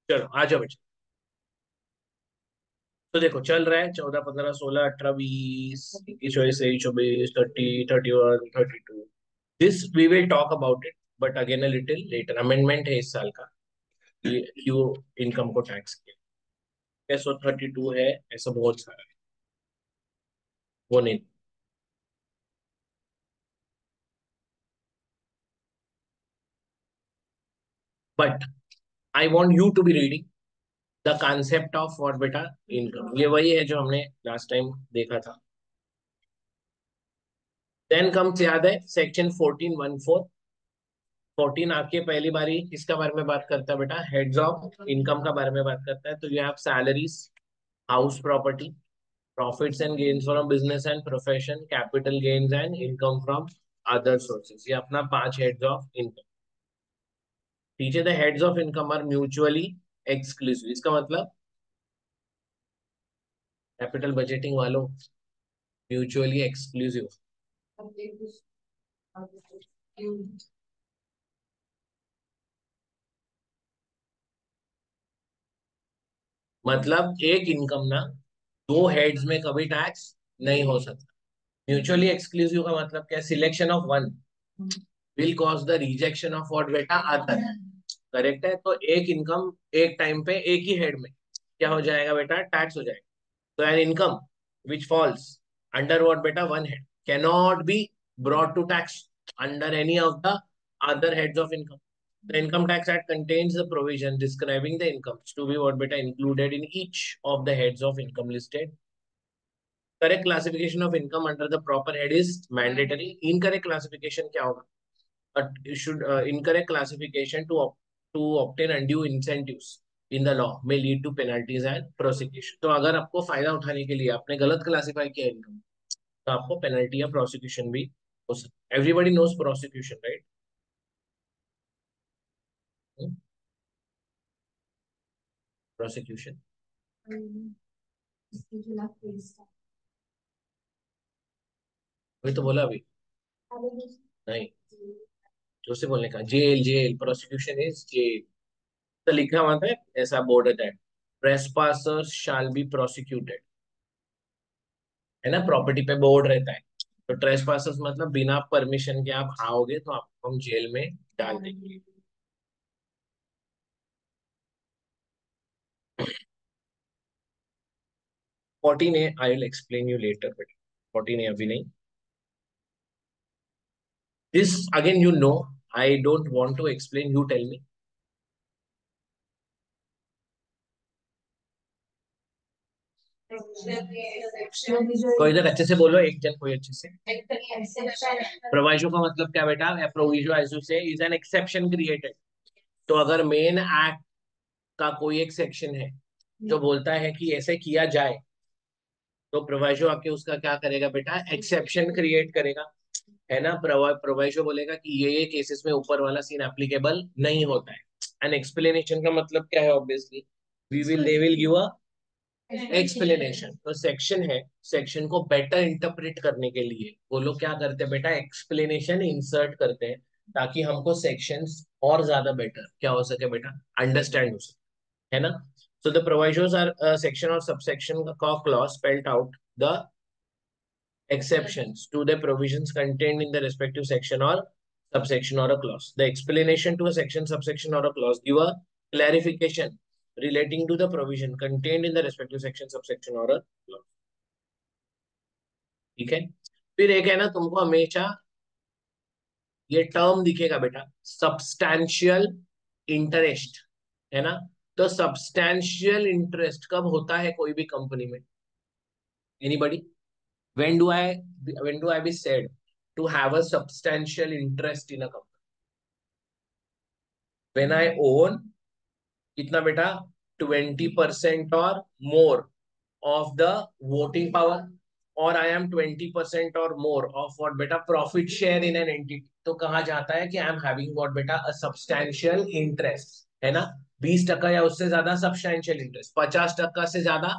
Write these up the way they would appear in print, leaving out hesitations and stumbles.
चलो आ जाओ बेटा। तो देखो चल रहा है 14, 15, 16, 18, 20, 21, 22, 23, 30, 31, 32। This we will talk about it, but again a little later. Amendment है इस साल का कि क्यों इनकम को टैक्स किया। 32 है, ऐसा बहुत सारा है, वो नहीं। But I want you to be reading the concept of what बेटा, इनकम। ये वही है जो हमने लास्ट टाइम देखा था। देन कम्स, याद है, सेक्शन 14(1)(4). 14 आपके पहली बारी किसका बारे में बात करता है बेटा? हेड्स ऑफ इनकम का बारे में बात करता है। तो you have salaries, house property, profits and gains from business and profession, capital gains and income from other sources. ये अपना 5 हेड्स ऑफ इनकम। नीचे the heads of income are mutually exclusive. इसका मतलब कैपिटल बजटिंग वालों, mutually exclusive मतलब एक income ना, दो हेड्स में कभी टैक्स नहीं हो सकता। म्यूचुअली एक्सक्लूसिव का मतलब क्या? Selection of one will cause the rejection of what बेटा, अदर। करेक्ट है। तो एक इनकम एक टाइम पे एक ही हेड में क्या हो जाएगा बेटा? टैक्स हो जाएगा। तो an income which falls under what beta, one head, cannot be brought to tax under any of the other heads of income. The Income Tax Act contains the provision describing the incomes to be what beta included in each of the heads of income listed. Correct classification of income under the proper head is mandatory. Incorrect classification क्या होगा? But you should incorrect classification to obtain undue incentives in the law may lead to penalties and prosecution. तो अगर आपको फायदा उठाने के लिए आपने गलत क्लासिफाई किया इनकम, तो आपको पेनल्टी या प्रोसिक्यूशन भी हो सकता है। Everybody knows prosecution, right? Prosecution वही तो बोला अभी। नहीं, जो से बोलने का, jail jail, prosecution is jail. तो लिखा हुआ था, ऐसा बोर्ड है, ट्रेसपासर्स शैल बी प्रोसिक्यूटेड, है ना? प्रॉपर्टी पे बोर्ड रहता है। तो ट्रेसपासर्स मतलब बिना परमिशन के आप आओगे तो आपको हम जेल में डाल देंगे। 14A I will explain you later, but 14A अभी नहीं। This again you know, I don't want to explain, you tell me. कोई इधर अच्छे से बोलो, एक जन कोई अच्छे से। प्रोविजो का मतलब क्या बेटा? प्रोविजो एज यू से इज एन एक्सेप्शन क्रिएटेड। तो अगर मेन एक्ट का कोई एक सेक्शन है जो बोलता है कि ऐसे किया जाए, तो प्रोविजो आके उसका क्या करेगा बेटा? एक्सेप्शन क्रिएट करेगा, है ना? प्रोविजो बोलेगा कि ये केसेस में ऊपर वाला सीन एप्लीकेबल नहीं होता है। एन एक्सप्लेनेशन का मतलब क्या है? Obviously we will they will give a explanation. तो सेक्शन है, सेक्शन को बेटर इंटरप्रेट करने के लिए वो लोग क्या करते हैं बेटा? एक्सप्लेनेशन इंसर्ट करते हैं, ताकि हमको सेक्शंस और ज्यादा बेटर क्या हो सके बेटा? अंडरस्टैंड हो सके, है ना? So the provisos are a section or subsection clause spelled out the exceptions to the provisions contained in the respective section or subsection or a clause. The explanation to a section, subsection or a clause give a clarification relating to the provision contained in the respective section, subsection or a clause. ठीक है। फिर एक है ना, तुमको हमेशा ये term दिखेगा बेटा, सब्सटैंशियल इंटरेस्ट, है ना? तो सब्सटैंशियल इंटरेस्ट कब होता है कोई भी कंपनी में? Anybody? when do I when do I be said to have a substantial interest in a company? When I own कितना बेटा? 20% और more of the voting power, और I am 20% or more of what बेटा? Profit share in an entity। तो कहा जाता है कि I am having what बेटा? A substantial interest, है ना? 20% या उससे ज्यादा substantial interest, 50% से ज्यादा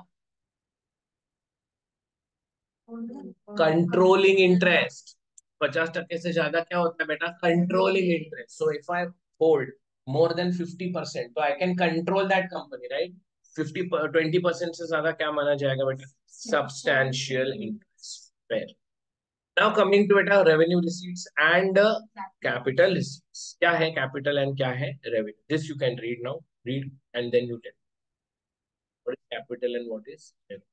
कंट्रोलिंग इंटरेस्ट, 50% से ज्यादा क्या होता है बेटा? Controlling interest. So if I hold more than 50%, तो I can control that company, right? 20% से ज्यादा क्या माना जाएगा बेटा? Substantial interest. Fair. Now coming to बेटा revenue receipts and capital receipts. क्या है capital and क्या है revenue? This you can read now. Read and then you tell what is capital and what is revenue.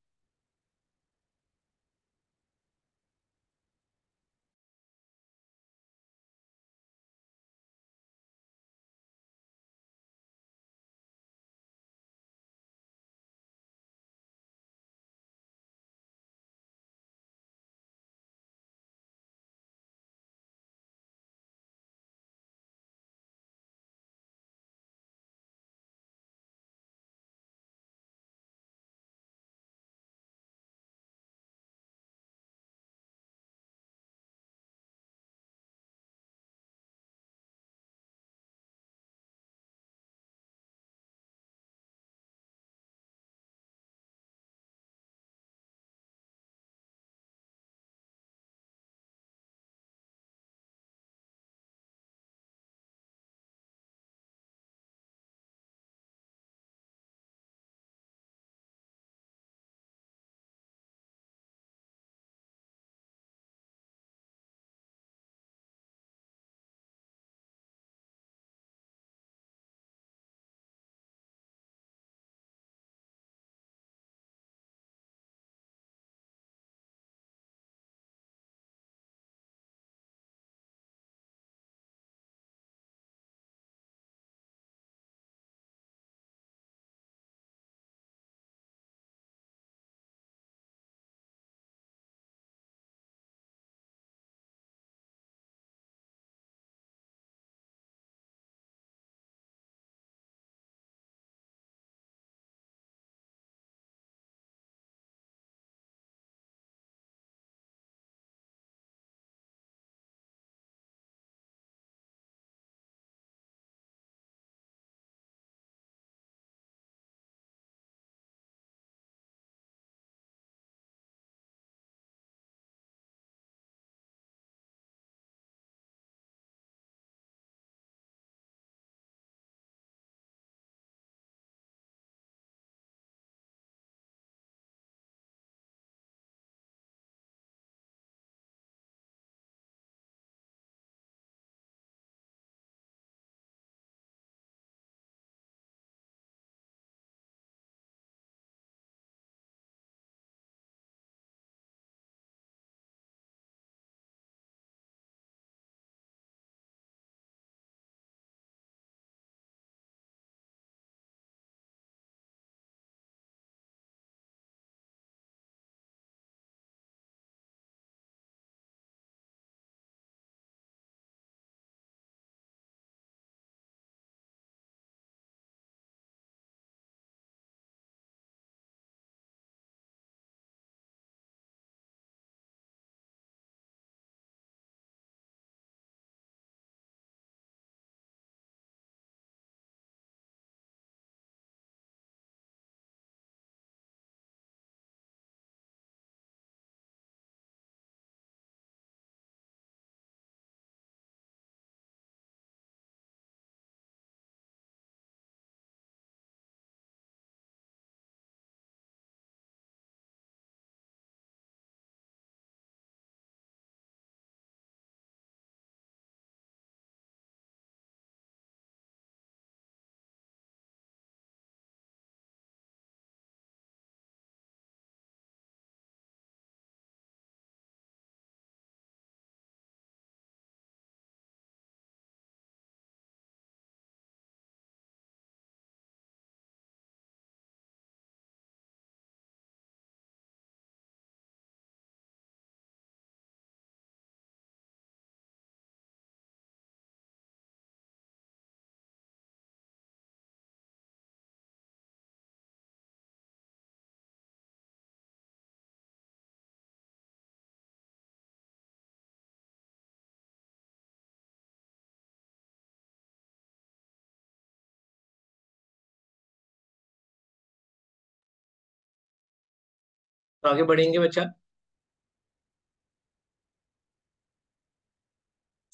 तो आगे बढ़ेंगे बच्चा.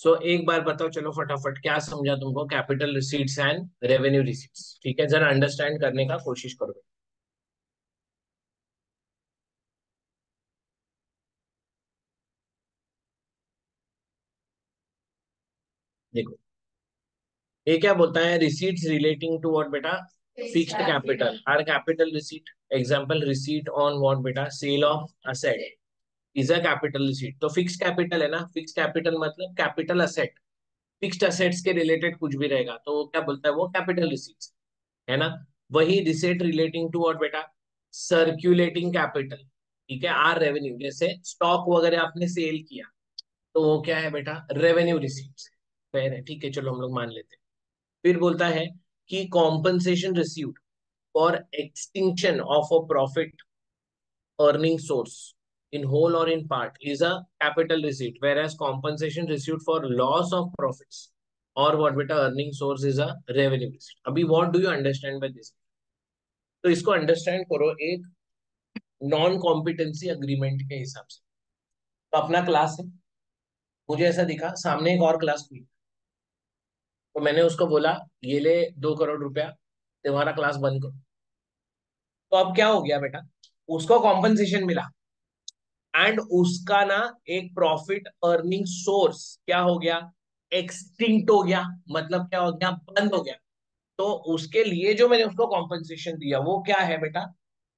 सो एक बार बताओ चलो फटाफट, क्या समझा तुमको capital receipts and revenue receipts? ठीक है, जरा अंडरस्टैंड करने का कोशिश करो। देखो, ये क्या बोलता है, रिसीट्स रिलेटिंग टू व्हाट बेटा? Fixed capital are capital receipt. Example, receipt on what बेटा? Sale of asset is a capital receipt. तो फिक्स कैपिटल है ना, फिक्स कैपिटल मतलब कैपिटल असेट, फिक्स्ड असेट्स के रिलेटेड कुछ भी रहेगा तो वो क्या बोलता है, वो कैपिटल रिसीट्स है ना। वही रिसीट रिलेटिंग टू व्हाट बेटा? Circulating capital. ठीक है, आर रेवेन्यू, जैसे स्टॉक वगैरह आपने सेल किया तो वो क्या है बेटा? Revenue receipts. फेयर है, ठीक है, चलो हम लोग मान लेते हैं। फिर बोलता है कि compensation received for extinction of a profit earning source in whole or in part is a capital receipt, whereas compensation received for loss of profits or what beta earning source is a revenue receipt. अभी what do you understand by this? तो इसको understand करो एक non competency agreement के हिसाब से। तो अपना क्लास है, मुझे ऐसा दिखा सामने एक और क्लास हुई, तो मैंने उसको बोला ये ले 2 करोड़ रुपया, तुम्हारा क्लास बंद करो। तो अब क्या हो गया बेटा, उसको कॉम्पनसेशन मिला एंड उसका ना एक प्रॉफिट अर्निंग सोर्स क्या हो गया? एक्सटिंक्ट हो गया। मतलब क्या हो गया? बंद हो गया। तो उसके लिए जो मैंने उसको कॉम्पनसेशन दिया वो क्या है बेटा?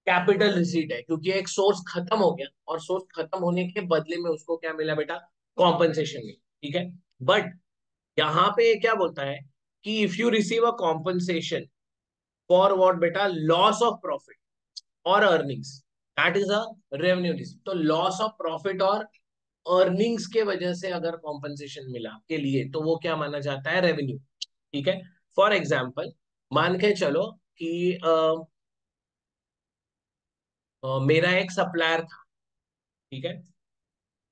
कैपिटल रिसीट है, क्योंकि एक सोर्स खत्म हो गया और सोर्स खत्म होने के बदले में उसको क्या मिला बेटा? कॉम्पनसेशन मिला। ठीक है, बट यहाँ पे ये क्या बोलता है कि if you receive a compensation for what बेटा? लॉस ऑफ प्रॉफिट और earnings, that is a revenue receipt. तो लॉस ऑफ प्रॉफिट और अर्निंग्स के वजह से अगर कॉम्पनसेशन मिला के लिए तो वो क्या माना जाता है? रेवेन्यू। ठीक है, फॉर एग्जाम्पल मान के चलो कि मेरा एक सप्लायर था। ठीक है,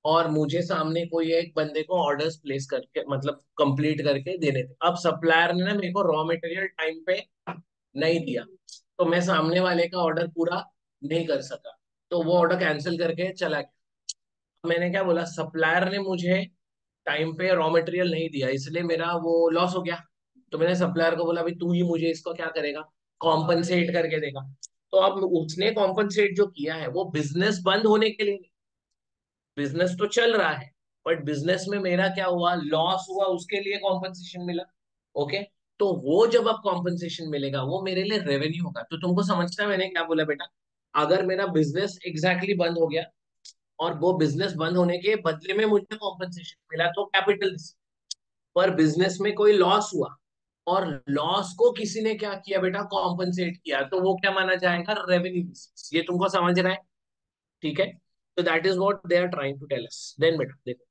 और मुझे सामने कोई एक बंदे को ऑर्डर्स प्लेस करके मतलब कंप्लीट करके देने थे। अब सप्लायर ने ना मेरे को रॉ मटेरियल टाइम पे नहीं दिया, तो मैं सामने वाले का ऑर्डर पूरा नहीं कर सका, तो वो ऑर्डर कैंसिल करके चला गया। मैंने क्या बोला, सप्लायर ने मुझे टाइम पे रॉ मटेरियल नहीं दिया इसलिए मेरा वो लॉस हो गया। तो मैंने सप्लायर को बोला भाई तू ही मुझे इसको क्या करेगा? कॉम्पनसेट करके देगा। तो अब उसने कॉम्पनसेट जो किया है वो बिजनेस बंद होने के लिए, बिजनेस तो चल रहा है बट बिजनेस में मेरा क्या हुआ? लॉस हुआ, उसके लिए कॉम्पनसेशन मिला। ओके, तो वो जब अब कॉम्पनसेशन मिलेगा वो मेरे लिए रेवेन्यू होगा। तो तुमको समझता है मैंने क्या बोला बेटा? अगर मेरा बिजनेस एग्जैक्टली बंद हो गया और वो बिजनेस बंद होने के बदले में मुझे कॉम्पनसेशन मिला तो कैपिटल, पर बिजनेस में कोई लॉस हुआ और लॉस को किसी ने क्या किया बेटा? कॉम्पनसेट किया, तो वो क्या माना जाएगा? रेवेन्यू। ये तुमको समझ रहा है? ठीक है, तो that is what they are trying to tell us. Then बेटा देखो,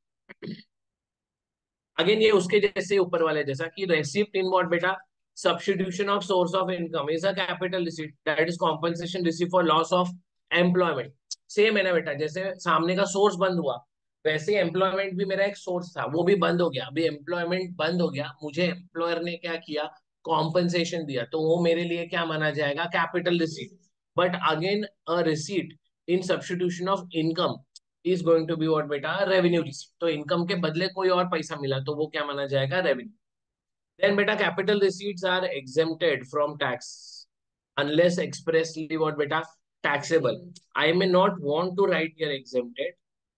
अगेन ये उसके जैसे ऊपर वाले जैसा कि रेसिप्ट इन व्हाट बेटा? Substitution of source of income is a capital receipt, that is compensation receive for loss of employment. Same है ना बेटा, जैसे सामने का सोर्स बंद हुआ वैसे एम्प्लॉयमेंट भी मेरा एक सोर्स था, वो भी बंद हो गया। अभी एम्प्लॉयमेंट बंद हो गया, मुझे एम्प्लॉयर ने क्या किया? कॉम्पनसेशन दिया, तो वो मेरे लिए क्या माना जाएगा? Capital receipt. But again a receipt in substitution of income is going to be what बेटा? Revenue receipt. तो इनकम के बदले कोई और पैसा मिला तो वो क्या माना जाएगा? रेवेन्यू। देन बेटा capital receipts are exempted from tax unless expressly what बेटा? Taxable. I may not want to write here exempted,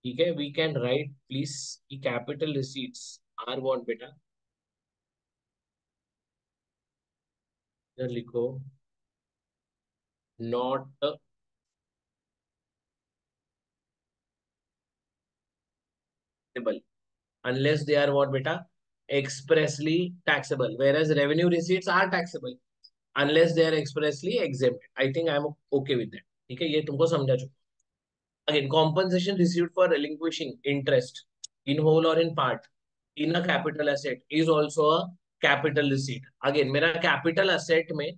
ठीक है, वी कैन राइट प्लीज कि कैपिटल रिसीट्स आर व्हाट बेटा? इधर लिखो, not taxable unless they are what beta? Expressly taxable, whereas revenue receipts are taxable unless they are expressly exempt. I think I am okay with that. ठीक है, ये तुमको समझा चुका। Again compensation received for relinquishing interest in whole or in part in a capital asset is also a capital receipt. Again मेरा capital asset में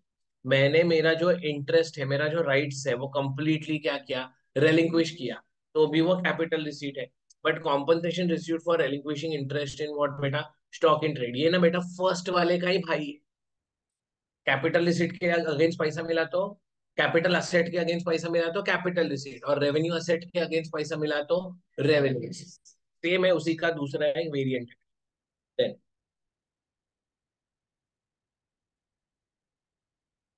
मैंने मेरा जो इंटरेस्ट है, मेरा जो राइट्स है वो कंप्लीटली क्या किया? रेलिंक्विश किया, तो भी वो कैपिटल रिसीट है। But compensation received for relinquishing interest in what बेटा? स्टॉक इन ट्रेड, ये ना बेटा फर्स्ट वाले का ही भाई है। कैपिटल रिसीट के अगेंस्ट पैसा मिला तो कैपिटल असेट के अगेंस्ट पैसा मिला तो कैपिटल रिसीट, और रेवेन्यू असेट के अगेंस्ट पैसा मिला तो रेवेन्यू। सेम है, उसी का दूसरा एक वेरिएंट है। Then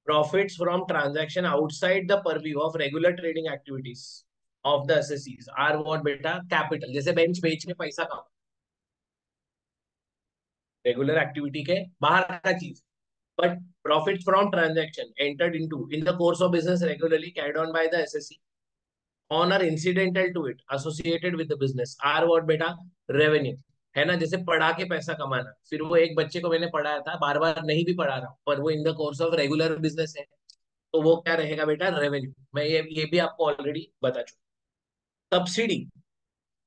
profits from transaction outside the purview of regular trading activities of the assessees are what बेटा capital. जैसे बेंच बेच के पैसा कमा, रेगुलर एक्टिविटी के बाहर का चीज. But profits from transaction entered into in the course of business regularly carried on by the SSE on or incidental to it associated with the business are what बेटा revenue. है ना, जैसे पढ़ा के पैसा कमाना, फिर वो एक बच्चे को मैंने पढ़ाया था, बार बार नहीं भी पढ़ा रहा हूँ, पर वो in the course of regular business है, तो वो क्या रहेगा बेटा, रेवेन्यू. मैं ये भी आपको ऑलरेडी बता चुका. Subsidy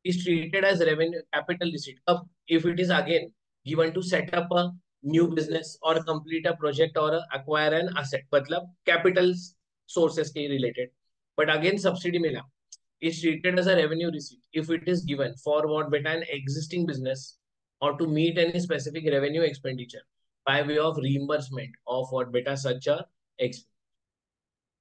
is treated as revenue capital receipt up if it is again given to set up a new business or complete a project or acquire an asset, मतलब capital sources के related. But again subsidy मिला is treated as a revenue receipt if it is given for what beta an existing business or to meet any specific revenue expenditure by way of reimbursement of what beta such a expense.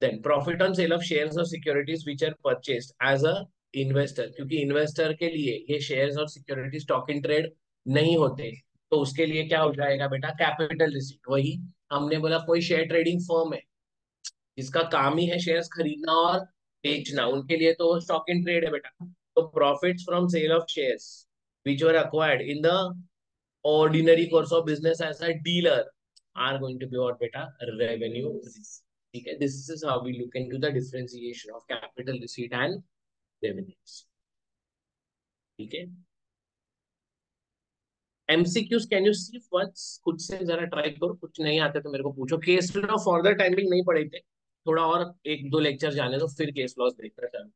Then profit on sale of shares or securities which are purchased as a investor, क्योंकि investor के लिए ये shares और security stock in trade नहीं होते, तो उसके लिए क्या हो जाएगा बेटा, कैपिटल रिसीट. वही हमने बोला, कोई शेयर ट्रेडिंग फर्म है जिसका काम ही है शेयर्स खरीदना और बेचना, उनके लिए तो स्टॉक इन ट्रेड है बेटा. तो profits from sale of shares which were acquired in the ordinary course of business as a dealer are going to be what beta, revenue. ठीक है, this is how we look into the differentiation of capital receipt and revenues. ठीक है. MCQs can you see once, खुद से जरा try करो, कुछ नहीं आते तो मेरे को पूछो. Case law for the timing नहीं पढ़े थे, थोड़ा और एक दो लेक्चर जाने दो, फिर केस लॉस देखना चालू.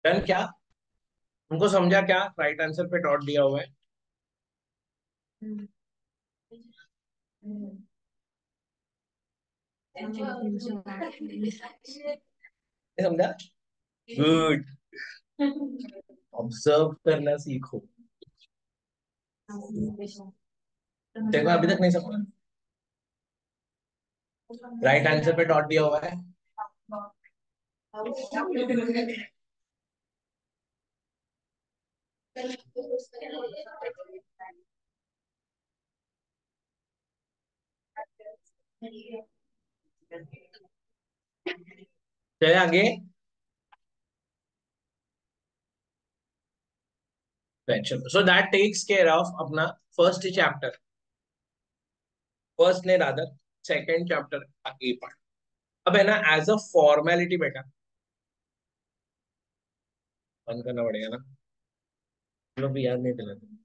डन क्या? तुमको समझा क्या राइट आंसर पे डॉट दिया हुआ है? नहीं समझा? गुड। ऑब्जर्व करना सीखो। देखो अभी तक नहीं समझा। राइट आंसर पे डॉट दिया हुआ है। चले आगे। So that takes care of अपना फर्स्ट चैप्टर, फर्स्ट ने रादर सेकंड चैप्टर का ए पार्ट। अब है ना एज अ फॉर्मेलिटी बेटा, बंद करना पड़ेगा ना, हम लोग भी याद नहीं दिलाते।